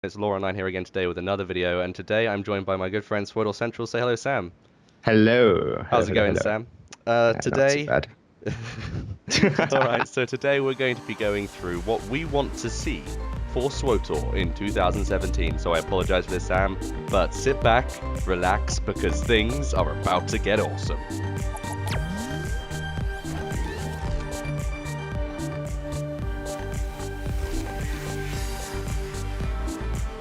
It's LorOnline here again today with another video, and today I'm joined by my good friend SWTORCentral. Say hello, Sam. Hello, hello, How's it hello, going, hello. Sam? Not too Today, bad. all right. So today we're going to be going through what we want to see for SWTOR in 2017. So I apologize for this, Sam, but sit back, relax, because things are about to get awesome.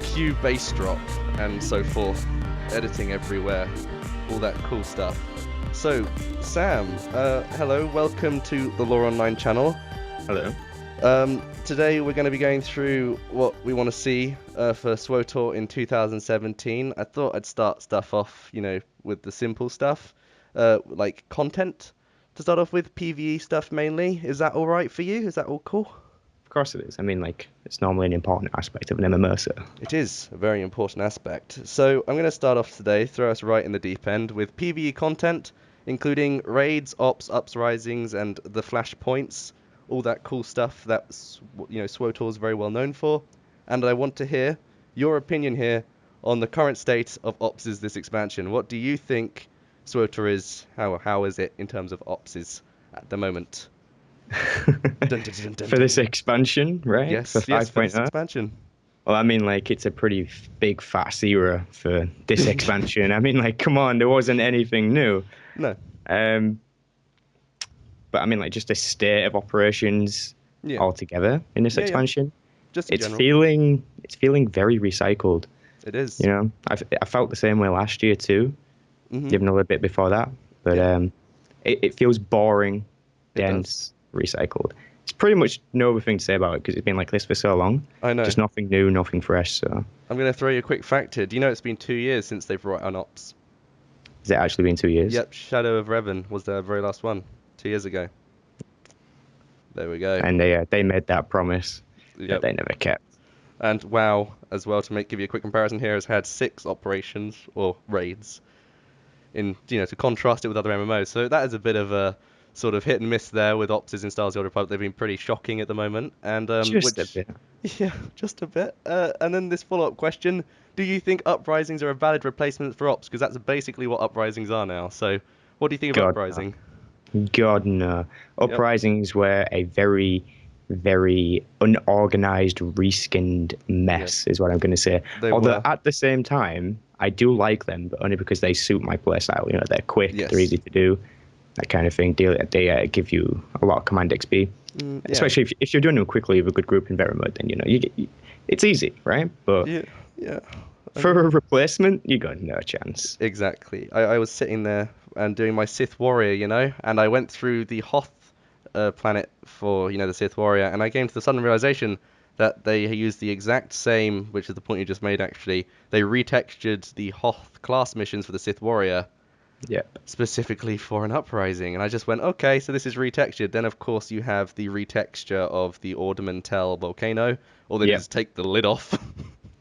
Cue bass drop and so forth, editing everywhere, all that cool stuff. So, Sam, hello, welcome to the LorOnline channel. Hello. Today we're going to be going through what we want to see for SWTOR in 2017. I thought I'd start stuff off, with the simple stuff, like content. To start off with, PVE stuff mainly. Is that all right for you? Is that all cool? Of course it is. I mean, like, it's normally an important aspect of an MMO, so. It is a very important aspect. So I'm going to start off today, throw us right in the deep end with PVE content, including raids, ops, uprisings, and the Flashpoints, all that cool stuff that SWTOR is very well known for. And I want to hear your opinion here on the current state of ops this expansion. What do you think SWTOR is? How is it in terms of ops at the moment? Dun, dun, dun, dun, For this dun. expansion, right? For Yes, for this 5.0? expansion. Well, I mean, like, it's a pretty big, fast era for this expansion. I mean, like, come on, there wasn't anything new. No. Um, but I mean, like, just a state of operations Yeah. altogether in this Yeah. expansion. Just in It's general. feeling very recycled. It is. You know, I felt the same way last year too, Mm-hmm. even a little bit before that. But Yeah, it feels boring, it does. dense, recycled. It's pretty much no other thing to say about it because it's been like this for so long. I know. Just nothing new, nothing fresh. So, I'm going to throw you a quick fact here. Do you know it's been 2 years since they've brought on Ops? has it actually been 2 years? Yep, Shadow of Revan was their very last one, 2 years ago. There we go. And they made that promise that Yep. they never kept. And WoW, as well, to give you a quick comparison here, has had 6 operations, or raids, to contrast it with other MMOs. So that is a bit of a sort of hit and miss there with Opses in Star Wars: The Old Republic. They've been pretty shocking at the moment, and Just a which, bit. yeah, just a bit. And then this follow-up question: do you think Uprisings are a valid replacement for Ops? Because that's basically what Uprisings are now. So, what do you think of God, Uprising? God, no. Yep. Uprisings were a very, very unorganized, reskinned Yep. mess, is what I'm going to say. They Although were. at the same time, I do like them, but only because they suit my playstyle. You know, they're quick, they're Yes. easy to do, that kind of thing. They give you a lot of command XP, Yeah. especially if you're doing them quickly with a good group in very mode. Then it's easy, right? But Yeah. Yeah. I for mean, a replacement, you got no chance. exactly. I was sitting there and doing my Sith Warrior, and I went through the Hoth planet for, the Sith Warrior, and I came to the sudden realization that they used the exact same, which is the point you just made actually. They retextured the Hoth class missions for the Sith Warrior Yeah, specifically for an Uprising, and I just went, okay, so this is retextured. Then, of course, you have the retexture of the Ornamental volcano, or they yeah, just take the lid off.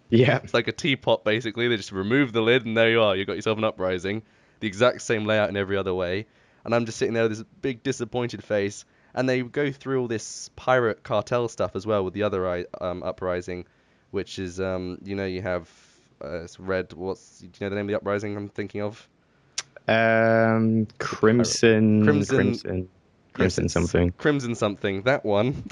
yeah. It's like a teapot, basically. They just remove the lid, and there you are. You've got yourself an Uprising. The exact same layout in every other way. And I'm just sitting there with this big disappointed face. And they go through all this pirate cartel stuff as well with the other Uprising, which is, you have it's red. Do you know the name of the Uprising I'm thinking of? The pirate one. Crimson, Crimson. Crimson, Yes, Crimson it's something. Crimson something. That one.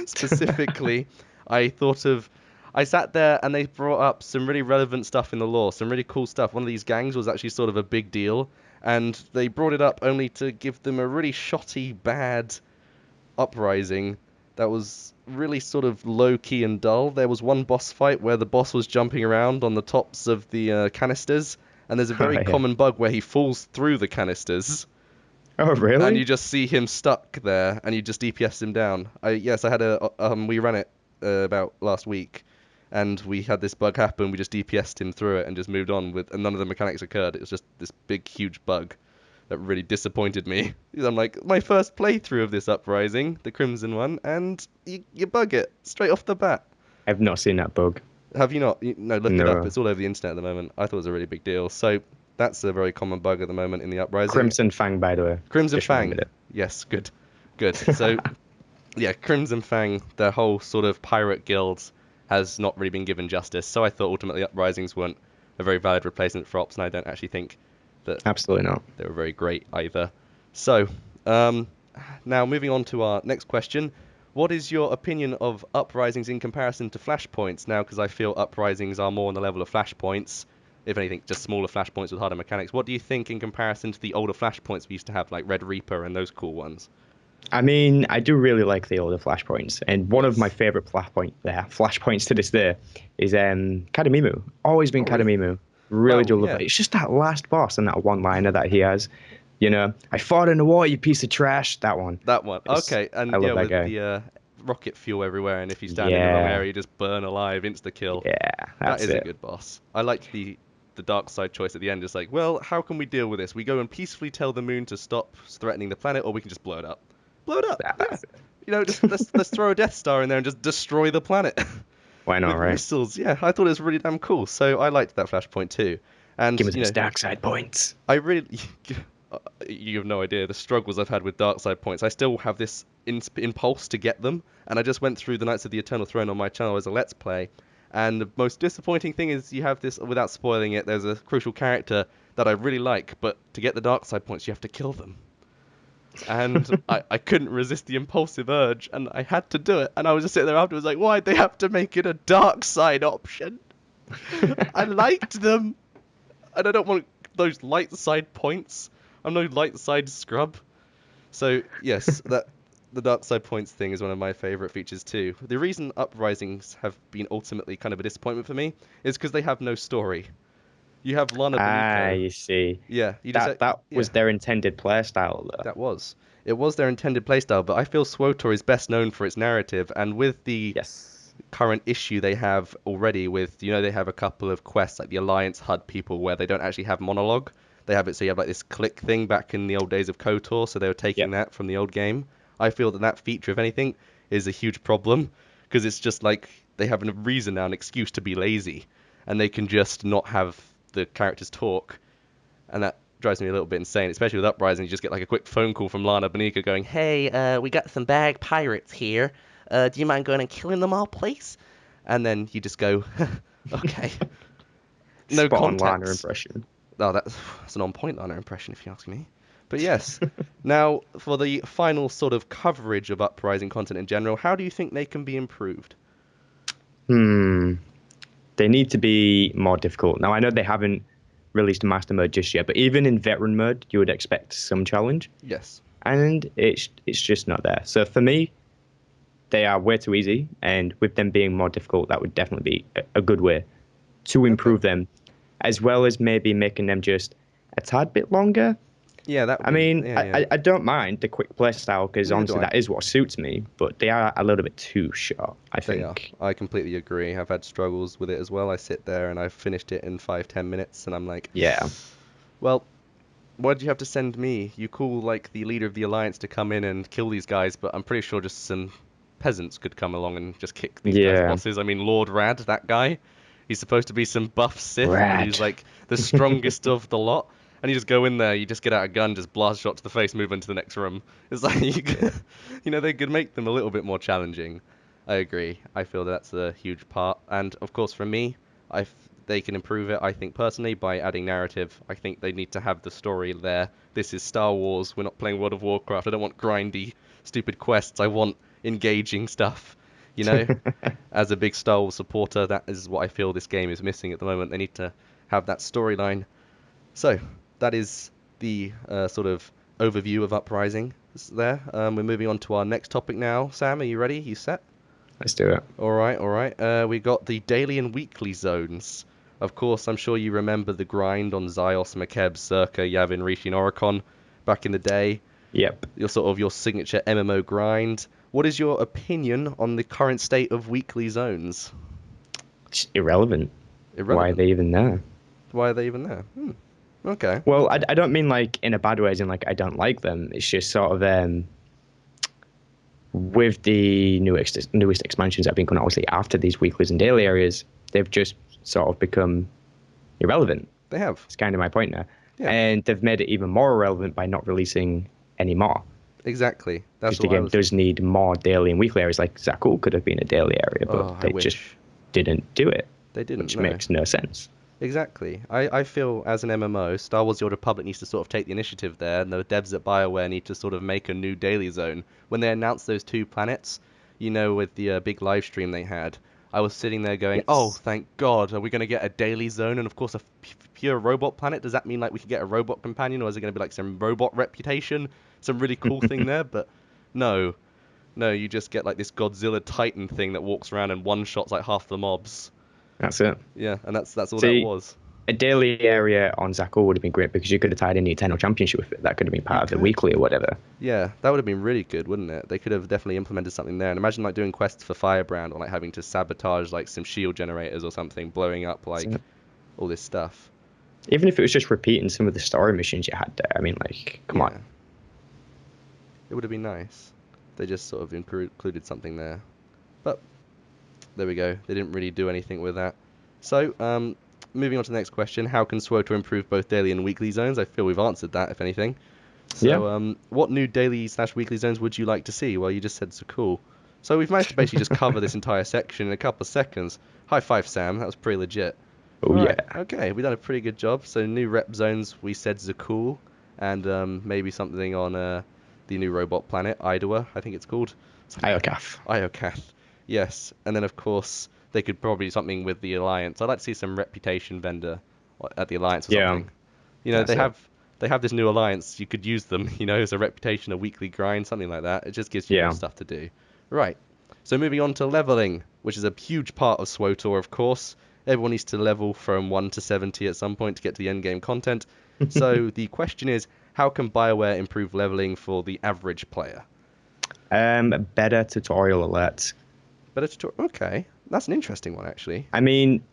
Specifically, I thought of. I sat there and they brought up some really relevant stuff in the lore, some really cool stuff. One of these gangs was actually sort of a big deal, and they brought it up only to give them a really shoddy, bad uprising that was really sort of low key and dull. There was one boss fight where the boss was jumping around on the tops of the canisters, and there's a Oh, very yeah. common bug where he falls through the canisters Oh, and you really? just see him stuck there, and you just DPS him down. Yes, I had we ran it about last week, and we had this bug happen. We just DPS'd him through it and just moved on with, and none of the mechanics occurred. It was just this big, huge bug that really disappointed me. Because I'm like, my first playthrough of this Uprising, the Crimson one, and you bug it straight off the bat. I've not seen that bug. Have you not? No, look it up. No. It's all over the internet at the moment. I thought it was a really big deal. So that's a very common bug at the moment in the Uprising. Crimson Fang, by the way. Crimson Just remembered Fang. it. Yes, good. Good. So, yeah, Crimson Fang, their whole sort of pirate guilds has not really been given justice. So I thought ultimately Uprisings weren't a very valid replacement for Ops, and I don't actually think that Absolutely not. they were very great either. So, now moving on to our next question. What is your opinion of Uprisings in comparison to Flashpoints? Now, because I feel Uprisings are more on the level of Flashpoints, if anything, just smaller Flashpoints with harder mechanics. What do you think in comparison to the older Flashpoints we used to have, like Red Reaper and those cool ones? I mean, I do really like the older Flashpoints, and one of my Yes. favorite Flashpoints to this day is Kadamimu. Always been Oh, really? Kadamimu. Really Oh, do love yeah. it. It's just that last boss and that one-liner that he has. You know, I fought in the war, you piece of trash. That one. That one. It's, Okay, I and yeah, love that with guy. the rocket fuel everywhere, and if you stand in the wrong Yeah, area, you just burn alive, insta-kill. yeah, That that's is a it. good boss. I liked the dark side choice at the end. It's like, well, how can we deal with this? We go and peacefully tell the moon to stop threatening the planet, or we can just blow it up. Blow it up, yeah. That's it. You know, just let's throw a Death Star in there and just destroy the planet Why not, with right? missiles. Yeah, I thought it was really damn cool. So I liked that Flashpoint too. And Give me you those know, dark side points. I really, you have no idea the struggles I've had with dark side points. I still have this impulse to get them, and I just went through the Knights of the Eternal Throne on my channel as a Let's Play. And the most disappointing thing is you have this, without spoiling it, there's a crucial character that I really like, but to get the dark side points, you have to kill them. And I couldn't resist the impulsive urge, and I had to do it. And I was just sitting there afterwards like, why'd they have to make it a dark side option? I liked them, and I don't want those light side points. I'm no light side scrub. So yes, that the dark side points thing is one of my favorite features too. The reason Uprisings have been ultimately kind of a disappointment for me is because they have no story. You have Lana Ah, Beniko. you see. Yeah, you just That yeah, was their intended playstyle, though. that was. It was their intended playstyle, but I feel SWTOR is best known for its narrative, and with the Yes. current issue they have already with, you know, they have a couple of quests like the Alliance HUD people where they don't actually have monologue. They have it so you have like this click thing back in the old days of KOTOR, so they were taking Yep. that from the old game. I feel that that feature, if anything, is a huge problem because it's just like they have a reason now, an excuse to be lazy, and they can just not have the characters talk, and that drives me a little bit insane, especially with Uprising. You just get like a quick phone call from Lana Beniko going, "Hey, we got some bag pirates here. Do you mind going and killing them all, please?" And then you just go, "Okay." No Spot on Lana context. impression. Oh, that's an on-point Lana impression, if you ask me. But yes. Now, for the final sort of coverage of Uprising content in general, how do you think they can be improved? Hmm. They need to be more difficult. Now, I know they haven't released Master Mode just yet, but even in Veteran Mode, you would expect some challenge, Yes. and it's just not there. So for me, they are way too easy, and with them being more difficult, that would definitely be a good way to Okay. improve them, as well as maybe making them just a tad bit longer. Yeah, that would I be. mean, Yeah, yeah. I don't mind the quick play style because Neither do honestly, I. that is what suits me, but they are a little bit too short, I They are. think. I completely agree. I've had struggles with it as well. I sit there and I've finished it in 5, 10 minutes, and I'm like, Yeah. well, why did you have to send me? You call like the leader of the alliance to come in and kill these guys, but I'm pretty sure just some peasants could come along and just kick these guys' Yeah. bosses. I mean, Lord Rad, that guy, he's supposed to be some buff Sith, and Rad. he's like the strongest of the lot. And you just go in there, you just get out a gun, just blast a shot to the face, move into the next room. It's like you know, they could make them a little bit more challenging. I agree. I feel that's a huge part, and of course for me, they can improve it. I think personally by adding narrative. I think they need to have the story there. This is Star Wars. We're not playing World of Warcraft. I don't want grindy, stupid quests. I want engaging stuff. You know, as a big Star Wars supporter, that is what I feel this game is missing at the moment. They need to have that storyline. So that is the sort of overview of Uprising there. We're moving on to our next topic now. Sam, are you ready? You set? Let's do it. All right, all right. We got the daily and weekly zones. Of course, I'm sure you remember the grind on Ziost, Makeb, Czerka, Yavin, Rishi, and Oricon back in the day. Yep. Your signature MMO grind. What is your opinion on the current state of weekly zones? It's irrelevant. Why are Irrelevant. they even there? Why are they even there? Okay, Well, okay. I don't mean like in a bad way, as in like I don't like them. It's just sort of with the newest expansions that have been coming out, obviously after these weeklies and daily areas, they've just sort of become irrelevant. They have. It's kind of my point now. Yeah, And they've made it even more irrelevant by not releasing any more. exactly. That's Because the what I game was does thinking. need more daily and weekly areas. Like Zakul could have been a daily area, but Oh, I they just wish. didn't do it. They didn't, which no. makes no sense. Exactly. I feel as an MMO, Star Wars The Old Republic needs to sort of take the initiative there, and the devs at BioWare need to sort of make a new daily zone. When they announced those 2 planets, with the big live stream they had, I was sitting there going, oh, Yes. thank God, are we going to get a daily zone? And of course, a pure robot planet? Does that mean like we could get a robot companion, or is it going to be like some robot reputation? Some really cool thing there, but no. No, you just get like this Godzilla Titan thing that walks around and one-shots like half the mobs. That's it. Yeah, and that's all that See, was. a daily area on Zakor would have been great because you could have tied in the Eternal Championship with it. That could have been part of the weekly or whatever. Yeah, that would have been really good, wouldn't it? They could have definitely implemented something there. And imagine like doing quests for Firebrand or like having to sabotage like some shield generators or something, blowing up like all this stuff. Even if it was just repeating some of the story missions you had there. I mean, like, come on. It would have been nice. They just sort of included something there. But there we go. They didn't really do anything with that. So, moving on to the next question. How can SWTOR improve both daily and weekly zones? I feel we've answered that, if anything. So, what new daily/weekly zones would you like to see? Well, you just said so cool. So we've managed to basically just cover this entire section in a couple of seconds. High five, Sam. That was pretty legit. Oh, Right, yeah. okay, we've done a pretty good job. So new rep zones, we said Zakul, and maybe something on the new robot planet, Idawa, I think it's called. Iocath. Iocath, yes. And then, of course, they could probably do something with the Alliance. I'd like to see some reputation vendor at the Alliance or something. They have this new Alliance. You could use them, as a reputation, a weekly grind, something like that. It just gives you more stuff to do. Right. So moving on to leveling, which is a huge part of SWTOR, of course. Everyone needs to level from 1 to 70 at some point to get to the end game content. So the question is, how can BioWare improve leveling for the average player? Better tutorial alerts. Better tutorial? Okay. That's an interesting one, actually. I mean,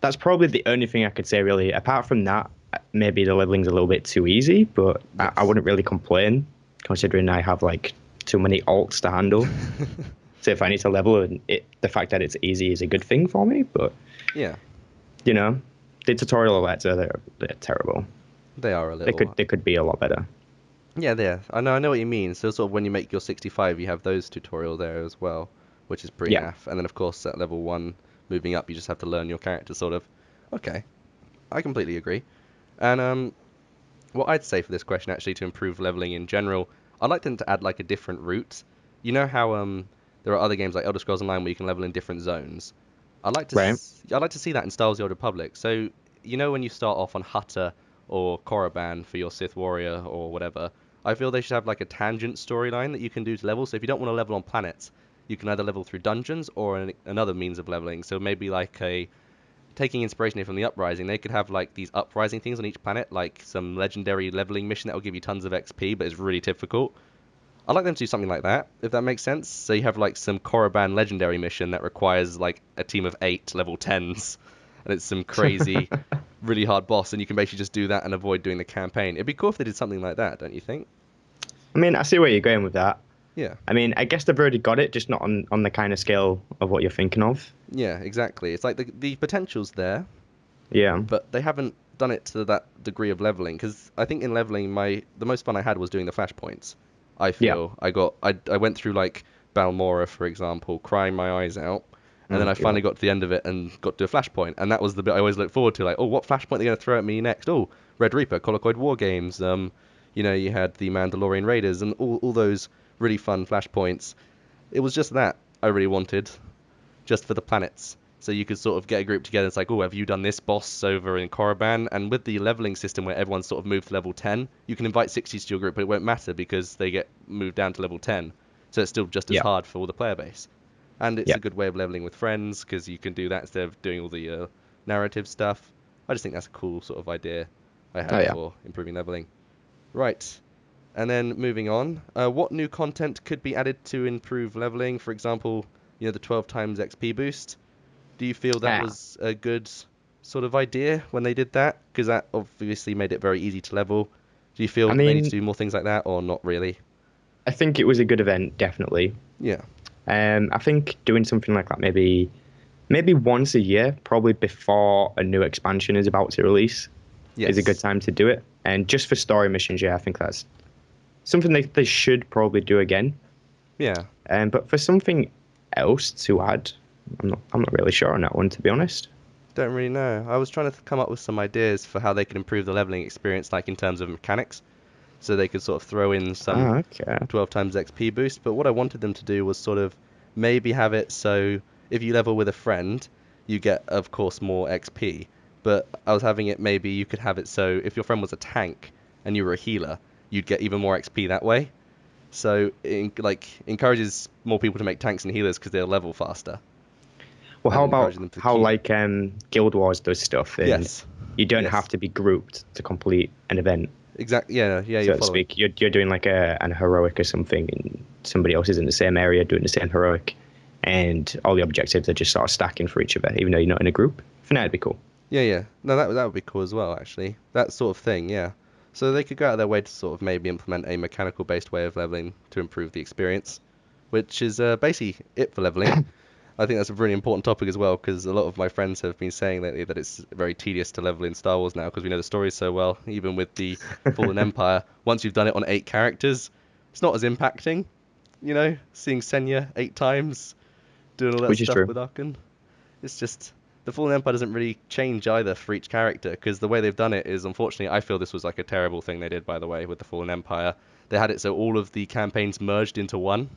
that's probably the only thing I could say, really. Apart from that, maybe the leveling's a little bit too easy, but Yes. I wouldn't really complain, considering I have, like, too many alts to handle. So if I need to level, the fact that it's easy is a good thing for me, but... Yeah. The tutorial alerts they're terrible. They are a little... They could be a lot better. Yeah. I know what you mean. So sort of when you make your 65, you have those tutorial there as well, which is pretty naff. And then, of course, at level 1, moving up, you just have to learn your character, sort of. Okay. I completely agree. And what I'd say for this question, actually, to improve leveling in general, I'd like them to add, like, a different route. You know how there are other games like Elder Scrolls Online where you can level in different zones? I'd like to see that in Star Wars The Old Republic. So, when you start off on Hutter or Korriban for your Sith Warrior or whatever, I feel they should have like a tangent storyline that you can do to level. So if you don't want to level on planets, you can either level through dungeons or another means of leveling. So maybe like taking inspiration here from the Uprising, they could have like these Uprising things on each planet, like some legendary leveling mission that will give you tons of XP, but it's really difficult. I'd like them to do something like that, if that makes sense. So you have like some Korriban legendary mission that requires like a team of 8 level 10s, and it's some crazy, really hard boss, and you can basically just do that and avoid doing the campaign. It'd be cool if they did something like that, don't you think? I mean, I see where you're going with that. Yeah. I mean, I guess they've already got it, just not on the kind of scale of what you're thinking of. Yeah, exactly. It's like the potential's there. Yeah. But they haven't done it to that degree of leveling, because I think in leveling, the most fun I had was doing the Flashpoints. I feel I went through like Balmora, for example, crying my eyes out, and then I finally got to the end of it and got to a Flashpoint, and that was the bit I always looked forward to, like, oh, what Flashpoint are they going to throw at me next? Oh, Red Reaper, Colocoid War Games, you had the Mandalorian Raiders, and all those really fun Flashpoints. It was just that I really wanted, just for the planets. So you could sort of get a group together. It's like, oh, have you done this boss over in Korriban? And with the leveling system where everyone's sort of moved to level 10, you can invite 60s to your group, but it won't matter because they get moved down to level 10. So it's still just as hard for all the player base. And it's a good way of leveling with friends because you can do that instead of doing all the narrative stuff. I just think that's a cool sort of idea I had for improving leveling. Right. And then moving on, what new content could be added to improve leveling? For example, the 12 times XP boost. Do you feel that was a good sort of idea when they did that? Because that obviously made it very easy to level. Do you feel they need to do more things like that, or not really? I think it was a good event, definitely. Yeah. I think doing something like that maybe once a year, probably before a new expansion is about to release, is a good time to do it. And just for story missions, I think that's something they should probably do again. Yeah. But for something else to add, I'm not really sure on that one, to be honest. Don't really know. I was trying to come up with some ideas for how they could improve the leveling experience, like in terms of mechanics, so they could sort of throw in some Okay. 12 times XP boost. But what I wanted them to do was sort of maybe have it so if you level with a friend, you get, of course, more XP. But I was having it maybe you could have it so if your friend was a tank and you were a healer, you'd get even more XP that way. So it encourages more people to make tanks and healers because they'll level faster. Well, And how about encouraging them to how keep. like Guild Wars does stuff, and Yes. you don't Yes. have to be grouped to complete an event, Exactly. Yeah. Yeah. You're so to following. speak. You're doing like an heroic or something, and somebody else is in the same area doing the same heroic, and all the objectives are just sort of stacking for each other, even though you're not in a group. For now, it'd be cool. Yeah. Yeah. No, that would be cool as well. Actually, that sort of thing. Yeah. So they could go out of their way to sort of maybe implement a mechanical based way of leveling to improve the experience, which is basically it for leveling. I think that's a really important topic as well because a lot of my friends have been saying lately that it's very tedious to level in Star Wars now because we know the story so well. Even with the Fallen Empire, once you've done it on 8 characters, it's not as impacting. Seeing Senya 8 times, doing all that Which is stuff true. with Arkan. It's just the Fallen Empire doesn't really change either for each character because the way they've done it is unfortunately I feel this was like a terrible thing they did by the way with the Fallen Empire. They had it so all of the campaigns merged into one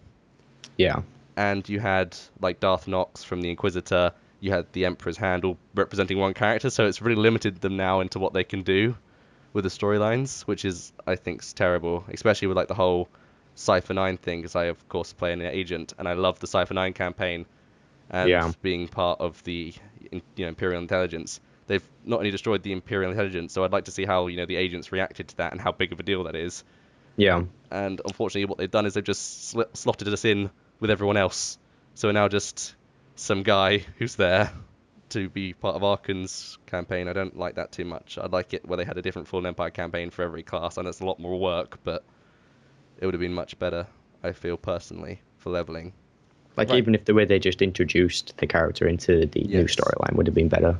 Yeah. and you had like Darth Nox from the Inquisitor, you had the Emperor's Hand all representing one character, so it's really limited them now into what they can do with the storylines, which is I think terrible, especially with like the whole Cypher 9 thing because I of course play an agent and I love the Cypher 9 campaign and Yeah. being part of the Imperial intelligence. They've not only destroyed the Imperial intelligence, so I'd like to see how the agents reacted to that and how big of a deal that is. Yeah. And unfortunately, what they've done is they've just slotted us in with everyone else. So we're now just some guy who's there to be part of Arkan's campaign. I don't like that too much. I'd like it where they had a different Fallen Empire campaign for every class. I know it's a lot more work, but it would have been much better, I feel personally, for leveling. Like Right. even if the way they just introduced the character into the new Yes. storyline would have been better.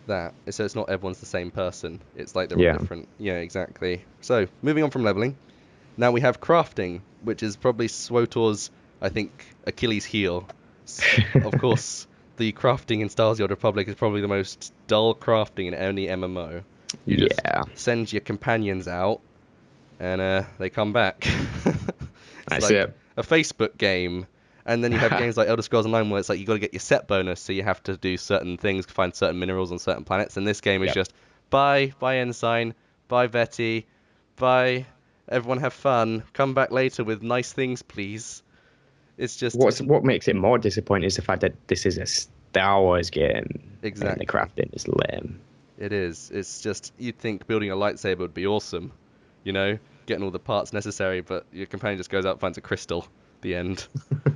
That. So it's not everyone's the same person. It's like they're all Yeah. different. Yeah, exactly. So, moving on from leveling. Now we have crafting, which is probably SWTOR's, I think, Achilles heel. Of course, the crafting in Star Wars: The Old Republic is probably the most dull crafting in any MMO. You just Yeah. send your companions out, and they come back. It's That's like it. a Facebook game. And then you have games like Elder Scrolls Online where it's like you got to get your set bonus, so you have to do certain things, find certain minerals on certain planets. And this game is Yep. just bye Ensign, bye Vetty, bye. Everyone have fun. Come back later with nice things, please. It's just What makes it more disappointing is the fact that this is a Star Wars game and the exactly. crafting is lame. It is. It's just you'd think building a lightsaber would be awesome, you know, getting all the parts necessary, but your companion just goes out and finds a crystal. The end.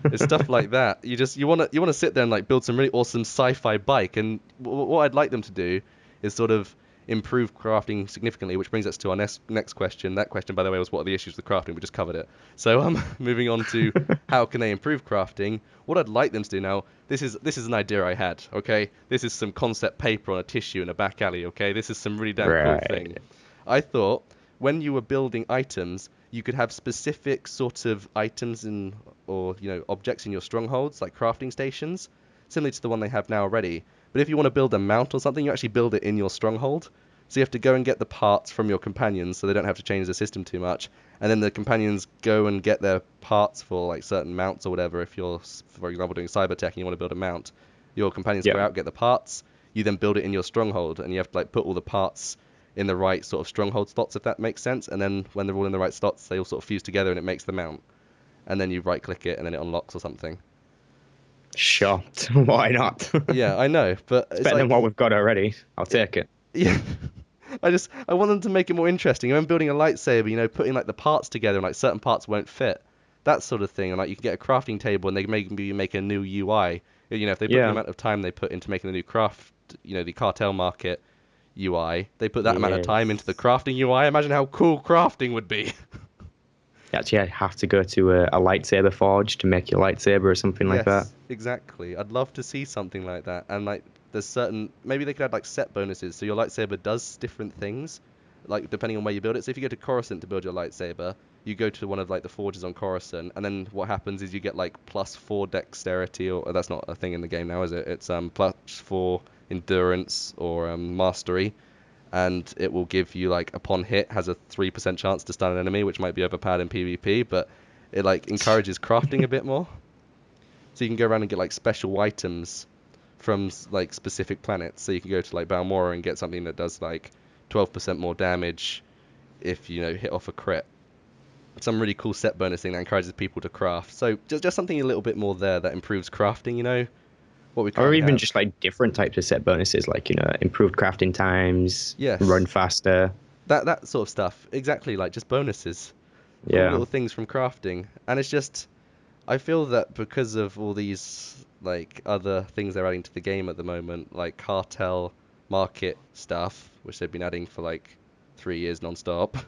It's stuff like that. You want to sit there and like build some really awesome sci-fi bike. And what I'd like them to do is sort of improve crafting significantly, which brings us to our next question. That question, by the way, was what are the issues with crafting? We just covered it. So moving on to how can they improve crafting? What I'd like them to do now. This is an idea I had. Okay, this is some concept paper on a tissue in a back alley. Okay, this is some really damn cool thing. Right. I thought when you were building items, you could have specific sort of items or objects in your strongholds, like crafting stations, similar to the one they have now already. But if you want to build a mount or something, you actually build it in your stronghold. So you have to go and get the parts from your companions, so they don't have to change the system too much. And then the companions go and get their parts for like certain mounts or whatever. If you're, for example, doing cyber tech and you want to build a mount, your companions go Yeah. out, get the parts. You then build it in your stronghold, and you have to like put all the parts in the right sort of stronghold slots, if that makes sense. And then when they're all in the right slots, they all sort of fuse together and it makes the mount. And then you right click it and then it unlocks or something. Sure. Why not? Yeah, I know, but It's it's better than like, what we've got already. I'll take it. yeah. I want them to make it more interesting. When building a lightsaber, putting like the parts together and like certain parts won't fit, that sort of thing. And like you can get a crafting table and they maybe make a new UI. If they put the Yeah. amount of time they put into making the new craft, the cartel market UI, they put that amount of time into the Yes. crafting UI. Imagine how cool crafting would be. Actually, I have to go to a lightsaber forge to make your lightsaber or something like that. Yes, exactly. I'd love to see something like that. And like, there's certain maybe they could add like set bonuses, so your lightsaber does different things, like depending on where you build it. So if you go to Coruscant to build your lightsaber, you go to one of like the forges on Coruscant, and then what happens is you get like +4 dexterity, or that's not a thing in the game now, is it? It's +4 endurance or mastery, and it will give you like upon hit has a 3% chance to stun an enemy, which might be overpowered in PvP, but it like encourages crafting a bit more. So you can go around and get like special items from like specific planets. So you can go to like Balmora and get something that does like 12% more damage if you hit off a crit. Some really cool set bonus thing that encourages people to craft. So just something a little bit more there that improves crafting. What we Or currently even have. just like different types of set bonuses, like improved crafting times, Yes. run faster. That sort of stuff. Exactly, like just bonuses. Cool Yeah. little things from crafting. And it's just, I feel that because of all these like other things they're adding to the game at the moment, like cartel market stuff, which they've been adding for like 3 years non-stop.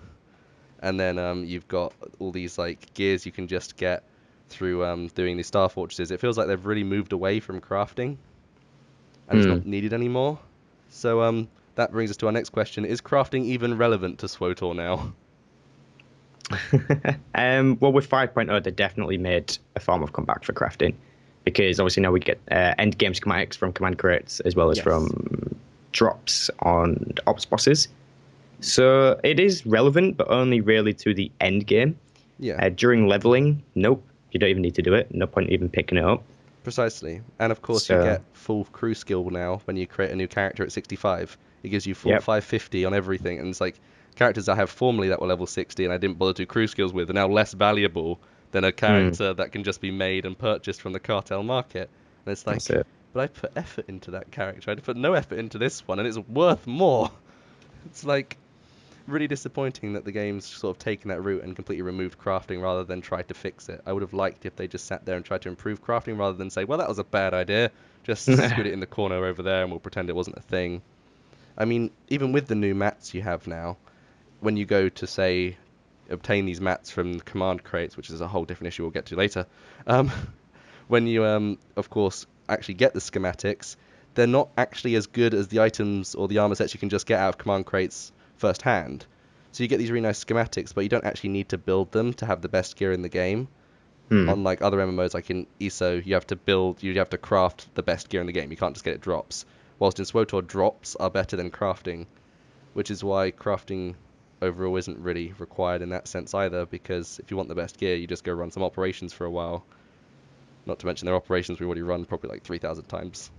And then you've got all these like gears you can just get through doing these star fortresses. It feels like they've really moved away from crafting, and it's not needed anymore. So that brings us to our next question: is crafting even relevant to SWTOR now? Well, with 5.0, they definitely made a form of comeback for crafting, because obviously now we get end game schematics from command crates as well as from drops on ops bosses. So it is relevant, but only really to the end game. Yeah. During leveling, nope, you don't even need to do it. No point even picking it up. Precisely. And of course, you get full crew skill now when you create a new character at 65. It gives you full 550 on everything, and it's like characters I have formerly that were level 60 and I didn't bother to do crew skills with are now less valuable than a character that can just be made and purchased from the cartel market. And it's like, but I put effort into that character. I put no effort into this one, and it's worth more. It's like really disappointing that the game's sort of taken that route and completely removed crafting rather than tried to fix it. I would have liked if they just sat there and tried to improve crafting rather than say, well, that was a bad idea. Just scoot it in the corner over there and we'll pretend it wasn't a thing. I mean, even with the new mats you have now, when you go to, say, obtain these mats from command crates, which is a whole different issue we'll get to later, when you, of course, actually get the schematics, they're not actually as good as the items or the armor sets you can just get out of command crates firsthand. So you get these really nice schematics, but you don't actually need to build them to have the best gear in the game. Unlike other MMOs, like in ESO, you have to craft the best gear in the game. You can't just get it drops. Whilst in SWTOR, drops are better than crafting, which is why crafting overall isn't really required in that sense either, because if you want the best gear, you just go run some operations for a while. Not to mention their operations we already run probably like 3,000 times.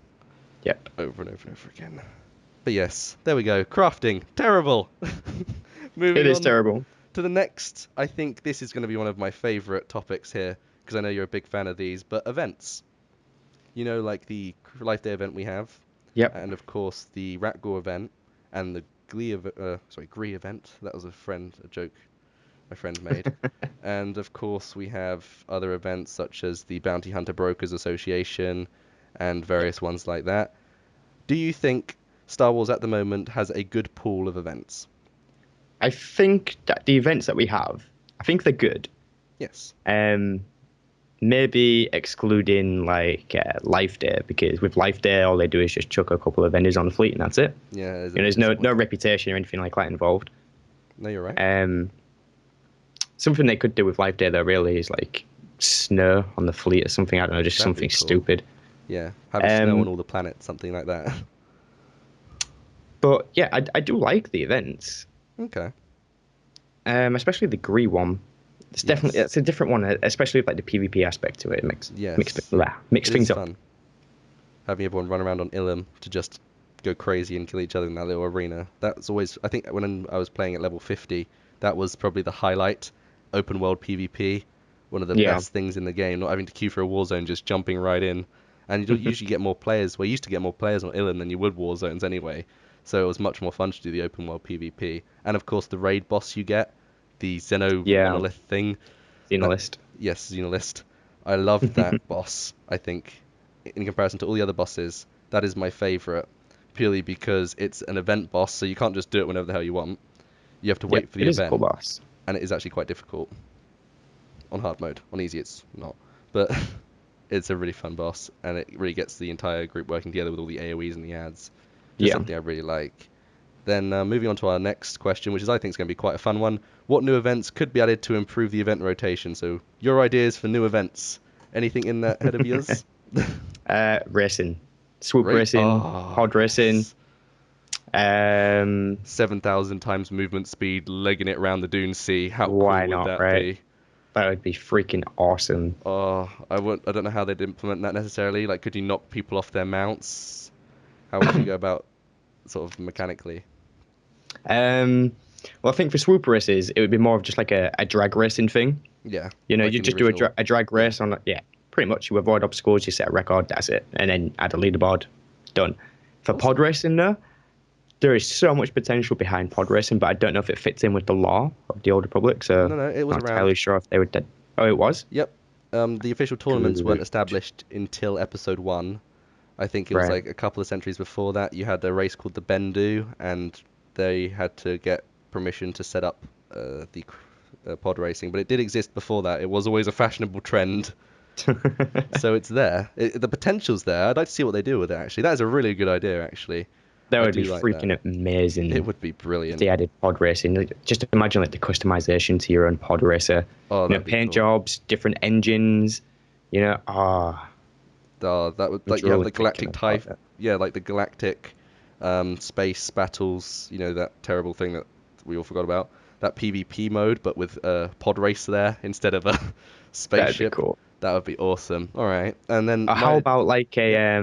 Yep. Over and over and over again. But yes, there we go. Crafting. Terrible. It is terrible. To the next, I think this is going to be one of my favourite topics here, because I know you're a big fan of these, but events. Like the Life Day event we have. Yep. And of course the Ratgor event and the Glee event. That was a joke my friend made. And of course we have other events such as the Bounty Hunter Brokers Association and various ones like that. Do you think Star Wars at the moment has a good pool of events? I think that the events that we have, I think they're good. Yes. Maybe excluding like Life Day, because with Life Day all they do is just chuck a couple of vendors on the fleet and that's it. Yeah. There's no reputation or anything like that involved. No, you're right. Something they could do with Life Day though really is like snow on the fleet or something. I don't know, just That'd something be cool. Stupid. Yeah, having snow on all the planets, something like that. But yeah, I do like the events. Okay. Especially the Gree one. It's a different one, especially with like the PvP aspect to it. It mix things up. Fun. Having everyone run around on Ilum to just go crazy and kill each other in that little arena. That's always, I think, when I was playing at level 50, that was probably the highlight. Open world PvP, one of the best things in the game. Not having to queue for a war zone, just jumping right in. And you don't usually get more players. Well, you used to get more players on Ilum than you would war zones anyway. So it was much more fun to do the open world PvP. And of course, the raid boss you get, the monolith thing. Xenolist. Yes, Xenolist. I loved that boss, I think, in comparison to all the other bosses. That is my favourite, purely because it's an event boss, so you can't just do it whenever the hell you want. You have to wait for the event. It is a cool boss. And it is actually quite difficult. On hard mode. On easy, it's not. But it's a really fun boss, and it really gets the entire group working together with all the AoEs and the ads. Just something I really like. Then moving on to our next question, which is I think is going to be quite a fun one. What new events could be added to improve the event rotation? So your ideas for new events. Anything in that head of yours? Racing, swoop racing, Oh, pod racing. yes. 7,000 times movement speed, legging it around the Dune Sea. How cool Why would not, that right? be? That would be freaking awesome. Oh, I don't know how they'd implement that necessarily. Like, could you knock people off their mounts? How would you go about sort of mechanically? Well, I think for swoop races, it would be more of just like a drag racing thing. Yeah, You know, like you in the just do original. a drag Yeah. race on, yeah, pretty much. You avoid obstacles, you set a record, that's it, and then add a leaderboard. Done. For pod Awesome. racing, though, there is so much potential behind pod racing, but I don't know if it fits in with the law of the Old Republic. So No, it I'm was not entirely around. sure if they would. Oh, it was. Yep. The official tournaments weren't Good. established until episode 1. I think it was Right. like a couple of centuries before that. You had a race called the Bendu, and they had to get permission to set up the pod racing. But it did exist before that. It was always a fashionable trend. So it's there. The potential's there. I'd like to see what they do with it, actually. That is a really good idea, actually. That I would be do like that. freaking amazing It would be if brilliant. they added pod racing. Like, just imagine like the customization to your own pod racer. Oh, You know, that'd be paint cool. jobs, different engines. You know, Oh, that would I'm like you have drooling the thinking galactic about type, it. yeah, like the galactic space battles. You know that terrible thing that we all forgot about. That PvP mode, but with a pod race there instead of a That'd be spaceship. cool. That would be awesome. All right, and then How my about like yeah,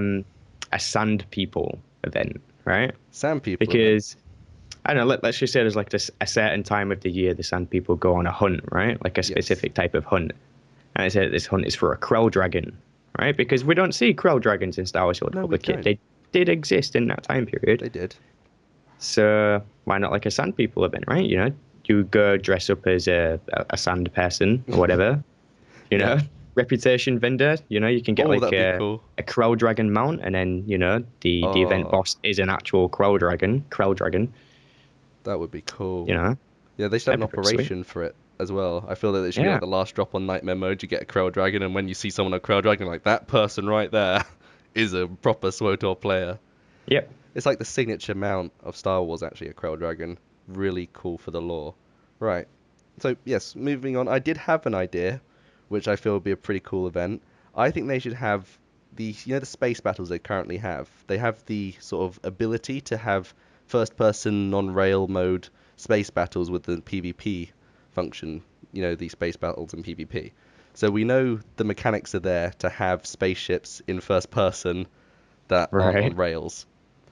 a sand people event, right? sand people event. Because I don't know, let's just say there's like this a certain time of the year the sand people go on a hunt, right? Like a Yes, specific type of hunt. And I said this hunt is for a Krell dragon, right? Because we don't see Krell dragons in Star Wars: Old no, we Republic yet. don't. They did exist in that time period. They did. So why not like a sand people event, right? You know, you go dress up as a sand person or whatever, you Yeah. know, reputation vendor. You know, you can get Oh, like that'd be cool. a Krell dragon mount, and then you know the event Oh, boss is an actual Krell dragon. that would be cool. You know, Yeah, they should have that'd an be pretty sweet. operation for it as well. I feel that they should be like Yeah. the last drop on Nightmare mode. You get a Krell Dragon, and when you see someone on Krell Dragon, like that person right there is a proper SWTOR player. Yep. It's like the signature mount of Star Wars, actually, a Krell Dragon. Really cool for the lore. Right. So, yes, moving on. I did have an idea, which I feel would be a pretty cool event. I think they should have the space battles they currently have. They have the sort of ability to have first-person non-rail mode space battles with the PvP function. The space battles in PvP. So we know the mechanics are there to have spaceships in first person that aren't on Right. rails.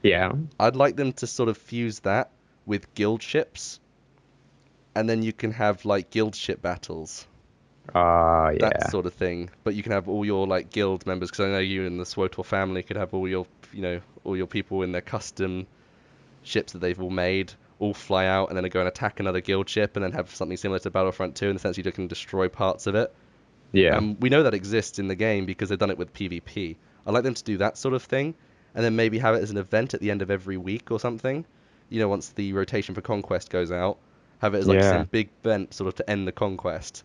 Yeah. I'd like them to sort of fuse that with guild ships, and then you can have like guild ship battles, that Yeah. sort of thing. But you can have all your like guild members, because I know you and the SWTOR family could have all your people in their custom ships that they've all made, all fly out and then go and attack another guild ship, and then have something similar to Battlefront 2 in the sense you can destroy parts of it. Yeah. We know that exists in the game because they've done it with PvP. I'd like them to do that sort of thing, and then maybe have it as an event at the end of every week or something. Once the rotation for Conquest goes out, have it as like some Yeah. big event sort of to end the Conquest.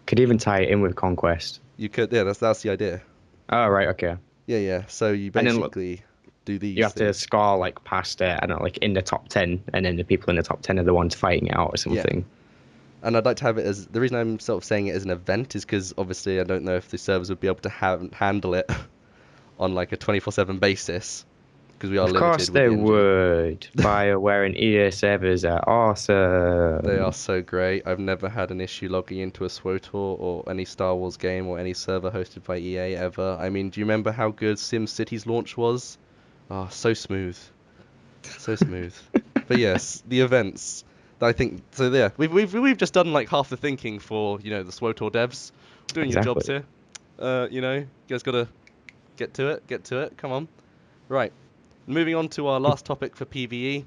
Could even tie it in with Conquest. You could, yeah, that's the idea. Oh, right. Okay. Yeah, yeah. So you And then look, basically do you these have to things. score like past, I don't know, like in the top 10, and then the people in the top 10 are the ones fighting it out or Yeah. something. And I'd like to have it as the reason I'm sort of saying it as an event is because obviously I don't know if the servers would be able to handle it on like a 24/7 basis because we are Of course limited with they the engine. would. BioWare and EA servers are They are awesome. so great. I've never had an issue logging into a SWTOR or any Star Wars game or any server hosted by EA ever. I mean, do you remember how good SimCity's launch was? Oh, so smooth. So smooth. But yes, the events. I think so. Yeah, we've just done like half the thinking for the SWTOR devs. Doing your jobs Exactly. here. You guys gotta get to it. Get to it. Come on. Right. Moving on to our last topic for PVE.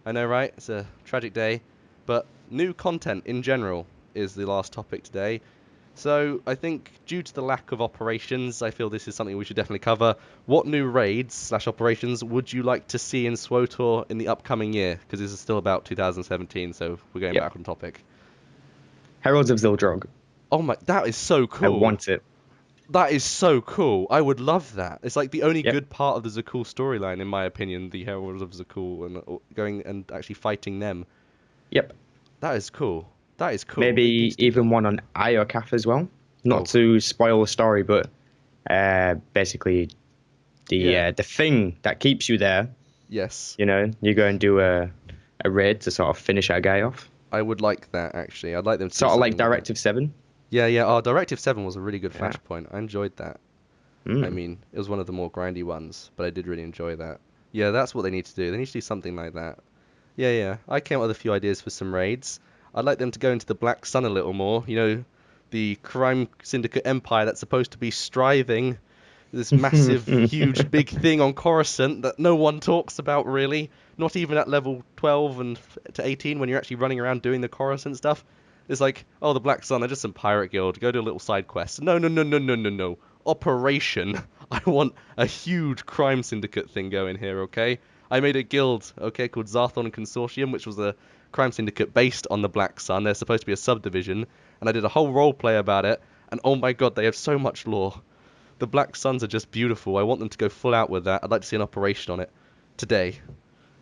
I know, right? It's a tragic day, but new content in general is the last topic today. So I think due to the lack of operations, I feel this is something we should definitely cover. What new raids/operations would you like to see in SWTOR in the upcoming year? Because this is still about 2017, so we're going Yep. back on topic. Heralds of Zildrog. Oh my, that is so I cool. want it. That is so cool. I would love that. It's like the only Yep. good part of the Zakul storyline, in my opinion, the Heralds of Zakul and going and actually fighting them. Yep. That is cool. That is cool. They need Maybe to do that. even one on IOCAF as well. Not Oh, to spoil the story, but basically yeah. the thing that keeps you there. Yes. You know, you go and do a raid to sort of finish our guy off. I would like that, actually. I'd like them to do Sort of like something with that. Directive 7. Yeah, yeah. Oh, Directive 7 was a really good Yeah. Flashpoint. I enjoyed that. I Mm. mean, it was one of the more grindy ones, but I did really enjoy that. Yeah, that's what they need to do. They need to do something like that. Yeah, yeah. I came up with a few ideas for some raids. I'd like them to go into the Black Sun a little more. You know, the crime syndicate empire that's supposed to be striving, this massive, huge, big thing on Coruscant that no one talks about really. Not even at level 12 and to 18 when you're actually running around doing the Coruscant stuff. It's like, oh, the Black Sun, they're just some pirate guild. Go do a little side quest. No, no, no, no, no, no, no. Operation. I want a huge crime syndicate thing going here, okay? I made a guild, okay, called Zarthon Consortium, which was a crime syndicate based on the Black Sun. They're supposed to be a subdivision, and I did a whole roleplay about it, and oh my god, they have so much lore. The Black Suns are just beautiful. I want them to go full out with that. I'd like to see an operation on it today.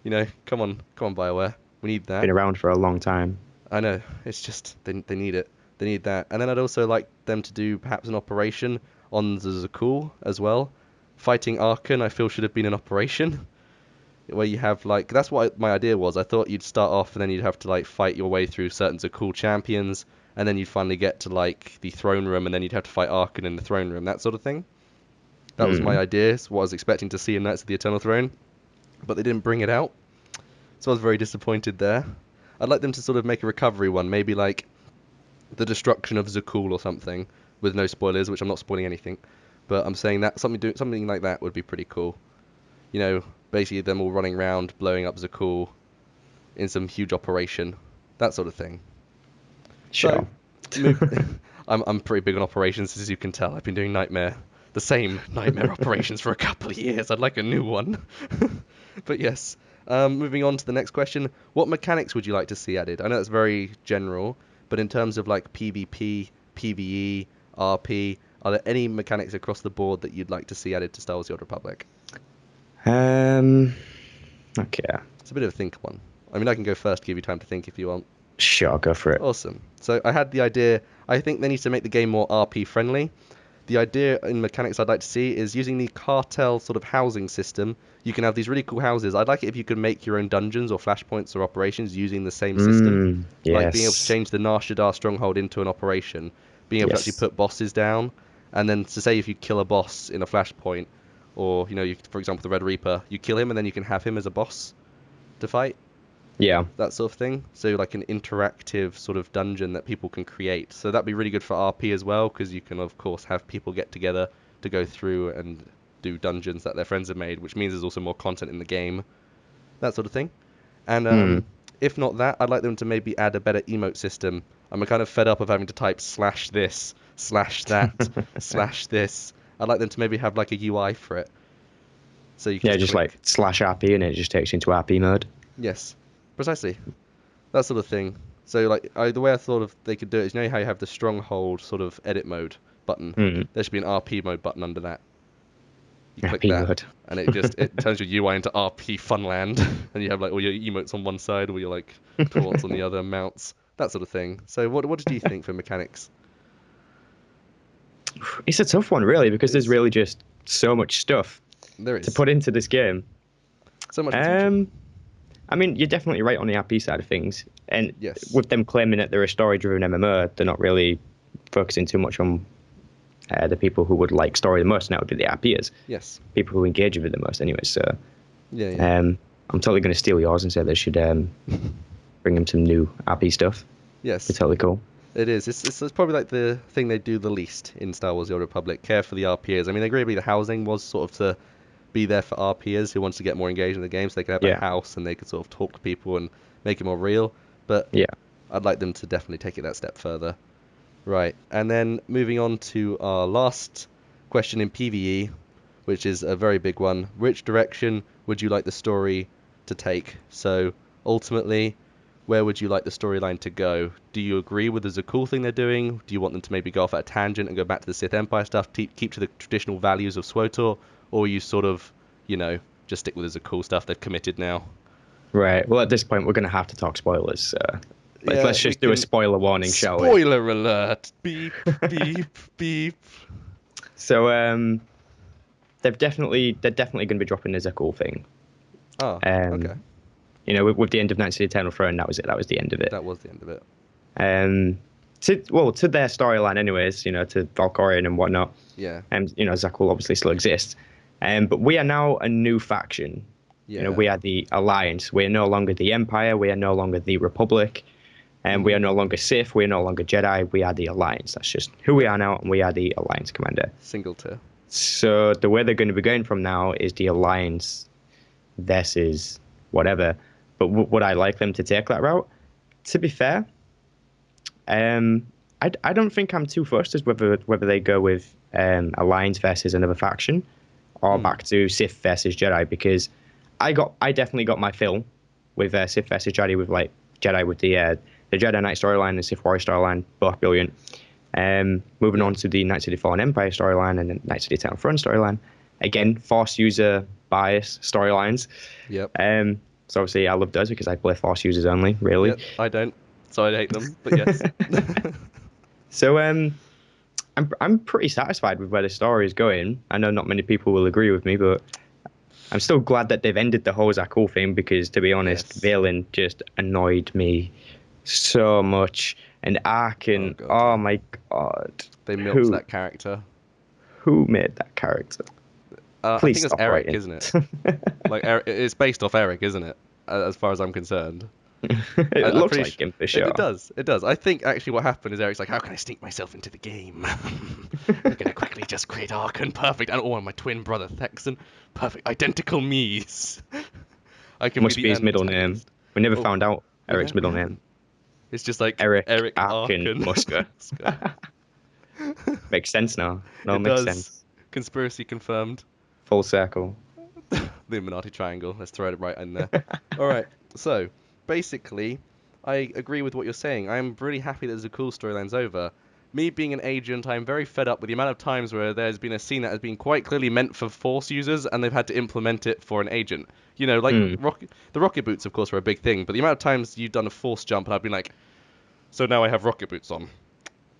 You know, come on, BioWare. We need that. Been around for a long time. I know. It's just they need it. They need that. And then I'd also like them to do perhaps an operation on the Zakul as well. Fighting Archon, I feel should have been an operation where you have like that's what my idea was. I thought you'd start off and then you'd have to like fight your way through certain Zakul champions, and then you'd finally get to like the throne room, and then you'd have to fight Archon in the throne room, that sort of thing. That was my Mm. idea. It's what I was expecting to see in Knights of the Eternal Throne, but they didn't bring it out, so I was very disappointed there. I'd like them to sort of make a recovery one, maybe like the destruction of Zakul or something, with no spoilers, which I'm not spoiling anything, but I'm saying that something like that would be pretty cool. You know, basically them all running around, blowing up Zakul in some huge operation, that sort of thing. So, Sure. move. I'm pretty big on operations, as you can tell. I've been doing the same nightmare operations for a couple of years. I'd like a new one. But yes, moving on to the next question. What mechanics would you like to see added? I know it's very general, but in terms of like PvP, PvE, RP, are there any mechanics across the board that you'd like to see added to Star Wars: The Old Republic? Um. Okay. It's a bit of a think one. I mean, I can go first to give you time to think if you want. Sure. Go for it. Awesome. So I had the idea. I think they need to make the game more RP friendly. The idea in mechanics I'd like to see is using the cartel sort of housing system. You can have these really cool houses. I'd like it if you could make your own dungeons or flashpoints or operations using the same system. Like being able to Yes. change the Nar Shaddaa stronghold into an operation. Being able to actually Yes. put bosses down. And then to say if you kill a boss in a flashpoint, or, you know, for example, the Red Reaper, you kill him and then you can have him as a boss to fight, Yeah. that sort of thing. So like an interactive sort of dungeon that people can create. So that'd be really good for RP as well, because you can of course have people get together to go through and do dungeons that their friends have made, which means there's also more content in the game, that sort of thing. And Hmm. if not that, I'd like them to maybe add a better emote system. I'm kind of fed up of having to type slash this, slash that, slash this. I'd like them to maybe have like a UI for it, so you can Yeah, just just click. like slash RP and it just takes you into RP mode. Yes, precisely. That sort of thing. So like the way I thought of they could do it is, you know how you have the stronghold sort of edit mode button. Hmm. There should be an RP mode button under that. You click RP that, mode. and it turns your UI into RP Funland, and you have like all your emotes on one side, all your like taunts on the other, mounts, that sort of thing. So what did you think for mechanics? It's a tough one, really, because It there's is. really just so much stuff There to is put into this game. so much potential. Um, I mean, you're definitely right on the RP side of things, and Yes. with them claiming that they're a story-driven MMO, they're not really focusing too much on the people who would like story the most, and that would be the RPers, Yes. people who engage with it the most, anyway. So, Yeah. Yeah. I'm totally going to steal yours and say they should bring them some new RP stuff. Be Yes. totally cool. It is. It's probably like the thing they do the least in Star Wars: The Old Republic. Care for the RPers. I mean, agreeably, the housing was sort of to be there for RPers who wants to get more engaged in the game, so they could have a Yeah, house and they could sort of talk to people and make it more real. But yeah. I'd like them to definitely take it that step further. Right, and then moving on to our last question in PvE, which is a very big one. Which direction would you like the story to take? So ultimately, where would you like the storyline to go? Do you agree with the cool thing they're doing? Do you want them to maybe go off at a tangent and go back to the Sith Empire stuff, keep to the traditional values of SWTOR, or you sort of, just stick with the cool stuff they've committed now? Right. Well, at this point, we're going to have to talk spoilers. So Yeah, let's just do a spoiler warning, shall we? Spoiler alert! Beep, beep, beep. So they're definitely going to be dropping the cool thing. Oh, okay. With the end of Knights of the Eternal Throne, that was it. That was the end of it. That was the end of it. To their storyline, anyways. To Valkorion and whatnot. Yeah. And Zaku will obviously still exist. But we are now a new faction. Yeah. We are the Alliance. We are no longer the Empire. We are no longer the Republic. And we are no longer Sith. We are no longer Jedi. We are the Alliance. That's just who we are now, and we are the Alliance Commander. Single tier. So the way they're going to be going from now is the Alliance versus whatever. But would I like them to take that route? To be fair, I don't think I'm too fussed as whether they go with Alliance versus another faction or back to Sith versus Jedi, because I definitely got my fill with Sith versus Jedi, with Jedi with the Jedi Knight storyline and Sith Warrior storyline, both brilliant. Moving on to the Knights of the Fallen Empire storyline and the Knights of the Eternal Throne storyline. Again, Force user bias storylines. Yep. So obviously I love those because I play Force users only, really. Yep, I don't, so I hate them, but yes. So I'm pretty satisfied with where the story is going. I know not many people will agree with me, but I'm still glad that they've ended the whole Zakuul thing, because, to be honest, Valen just annoyed me so much. And Arkin, oh my god. They milked that character. Who made that character? I think it's Eric, isn't it? Eric, it's based off Eric, isn't it? As far as I'm concerned. It looks like him for sure. It does. I think actually what happened is Eric's like, how can I sneak myself into the game? I'm going to quickly just create Arkin, perfect. And my twin brother Thexan, perfect. Identical me's. Must be his middle name. We never found out Eric's middle name. It's just like Eric Arkin Musker. Makes sense now. It makes sense. Conspiracy confirmed. Full circle. The Illuminati triangle. Let's throw it right in there. All right. So, basically, I agree with what you're saying. I'm really happy that the Zakuul storyline's over. Me being an agent, I'm very fed up with the amount of times where there's been a scene that has been quite clearly meant for Force users, and they've had to implement it for an agent. The rocket boots, of course, were a big thing, but the amount of times you've done a Force jump, and I've been like, so now I have rocket boots on.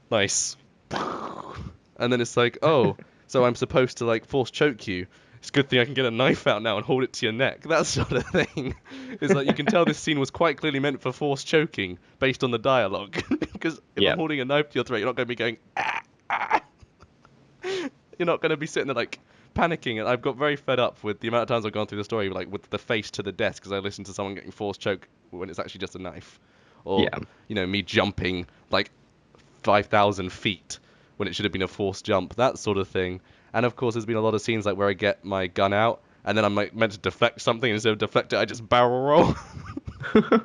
Nice. And then it's like, oh, so I'm supposed to, Force choke you. It's a good thing I can get a knife out now and hold it to your neck. That sort of thing. It's like, you can tell this scene was quite clearly meant for Force choking based on the dialogue. Because if I'm holding a knife to your throat, you're not going to be going, ah, ah. You're not going to be sitting there, panicking. And I've got very fed up with the amount of times I've gone through the story, with the face to the desk, because I listened to someone getting Force choke when it's actually just a knife. Or, me jumping, 5,000 feet when it should have been a Force jump. That sort of thing. And of course, there's been a lot of scenes where I get my gun out, and then I'm meant to deflect something, and instead of deflect it, I just barrel roll.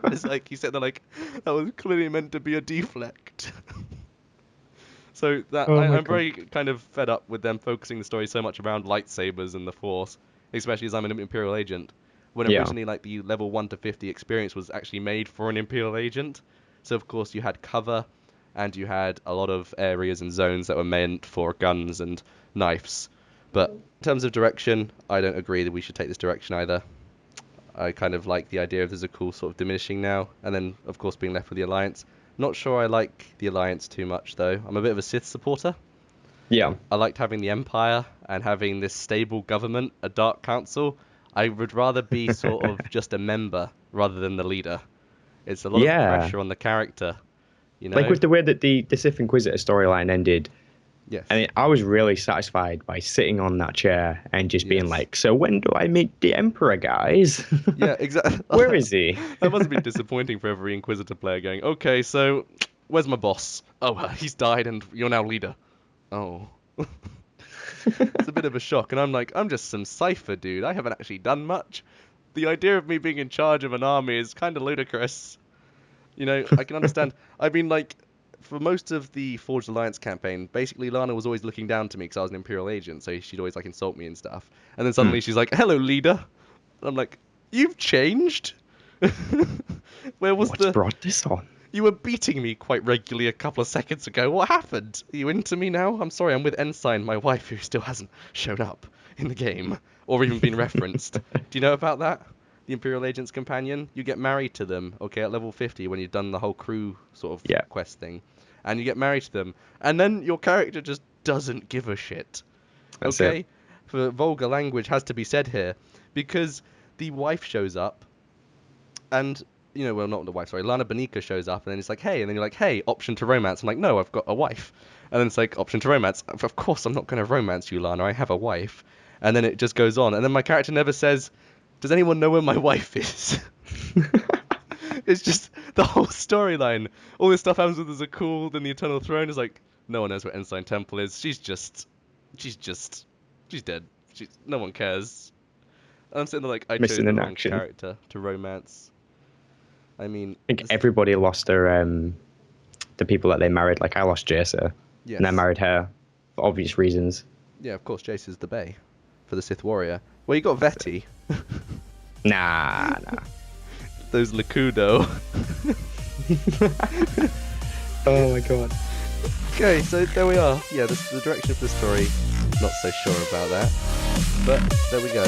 It's like, you said, that was clearly meant to be a deflect. So I'm very kind of fed up with them focusing the story so much around lightsabers and the Force, especially as I'm an Imperial agent. When originally, the level 1 to 50 experience was actually made for an Imperial agent. So of course you had cover, and you had a lot of areas and zones that were meant for guns and knives. But in terms of direction, I don't agree that we should take this direction either. I kind of like the idea of there's a cool sort of diminishing now, and then of course being left with the Alliance. Not sure I like the Alliance too much though. I'm a bit of a Sith supporter. Yeah. I liked having the Empire and having this stable government, a Dark Council. I would rather be sort of just a member rather than the leader. It's a lot of pressure on the character. With the way that the Sith Inquisitor storyline ended, yes. I mean, I was really satisfied by sitting on that chair and just being like, so when do I meet the Emperor, guys? Yeah, exactly. Where is he? That must have been disappointing for every Inquisitor player going, okay, so where's my boss? Oh, he's died and you're now leader. Oh. It's a bit of a shock. And I'm like, I'm just some cipher dude. I haven't actually done much. The idea of me being in charge of an army is kind of ludicrous. I can understand. I mean, for most of the Forged Alliance campaign, basically Lana was always looking down to me because I was an Imperial agent, so she'd always insult me and stuff. And then suddenly she's like, hello, leader. And I'm like, you've changed? Where was What's brought this on? You were beating me quite regularly a couple of seconds ago. What happened? Are you into me now? I'm sorry, I'm with Ensign, my wife, who still hasn't shown up in the game or even been referenced. Do you know about that? The Imperial Agent's companion? You get married to them, okay, at level 50 when you've done the whole crew sort of quest thing. And you get married to them. And then your character just doesn't give a shit. That's okay? it. For vulgar language has to be said here. Because the wife shows up and... well, not the wife, sorry. Lana Bonica shows up, and then it's like, hey, and then you're like, hey, option to romance. I'm like, no, I've got a wife. And then it's like, option to romance. Of course, I'm not going to romance you, Lana. I have a wife. And then it just goes on. And then my character never says, does anyone know where my wife is? It's just the whole storyline. All this stuff happens with the Zakul, then the Eternal Throne is like, no one knows where Ensign Temple is. She's dead. No one cares. And I'm sitting there like, I chose the wrong character to romance. I mean, I think everybody lost their the people that they married. Like I lost Czerka, and I married her for obvious reasons. Yeah, of course, Jace is the bae for the Sith warrior. Well, you got Veti. Nah. Those Lakudo. Oh my god. Okay, so there we are. Yeah, the direction of the story, not so sure about that. But there we go.